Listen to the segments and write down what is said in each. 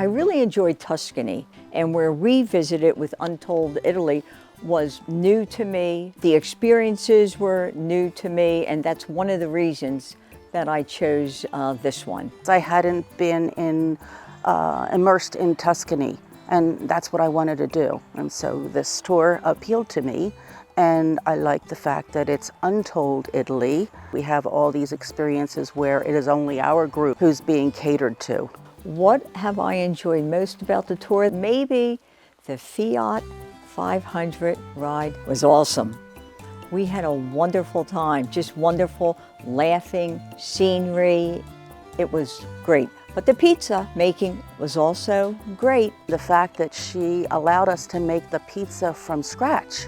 I really enjoyed Tuscany, and where we visited with Untold Italy was new to me. The experiences were new to me, and that's one of the reasons that I chose this one. I hadn't been immersed in Tuscany, and that's what I wanted to do. And so this tour appealed to me, and I like the fact that it's Untold Italy. We have all these experiences where it is only our group who's being catered to. What have I enjoyed most about the tour? Maybe the Fiat 500 ride was awesome. We had a wonderful time, just wonderful, laughing, scenery. It was great. But the pizza making was also great. The fact that she allowed us to make the pizza from scratch.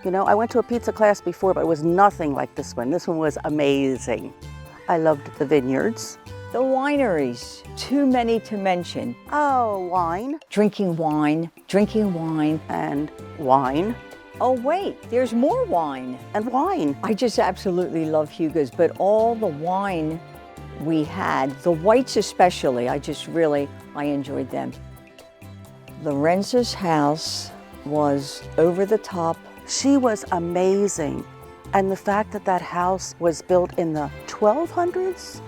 You know, I went to a pizza class before, but it was nothing like this one. This one was amazing. I loved the vineyards. The wineries, too many to mention. Oh, wine. Drinking wine, drinking wine. And wine. Oh wait, there's more wine. And wine. I just absolutely love Hugo's, but all the wine we had, the whites especially, I enjoyed them. Lorenza's house was over the top. She was amazing. And the fact that that house was built in the 1200s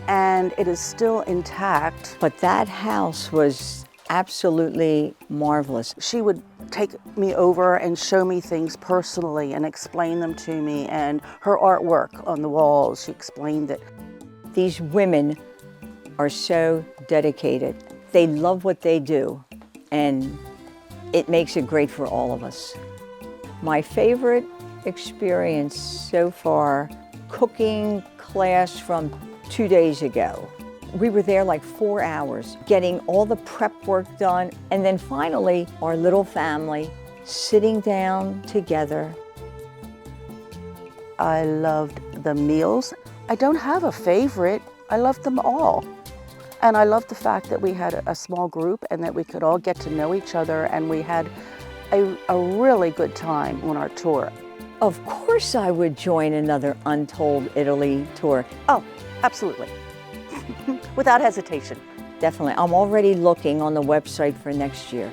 and it is still intact. But that house was absolutely marvelous. She would take me over and show me things personally and explain them to me, and her artwork on the walls, she explained it. These women are so dedicated. They love what they do, and it makes it great for all of us. My favorite experience so far, cooking class from 2 days ago. We were there like 4 hours, getting all the prep work done, and then finally, our little family sitting down together. I loved the meals. I don't have a favorite. I loved them all. And I loved the fact that we had a small group and that we could all get to know each other, and we had a really good time on our tour. Of course I would join another Untold Italy tour. Oh, absolutely. Without hesitation. Definitely. I'm already looking on the website for next year.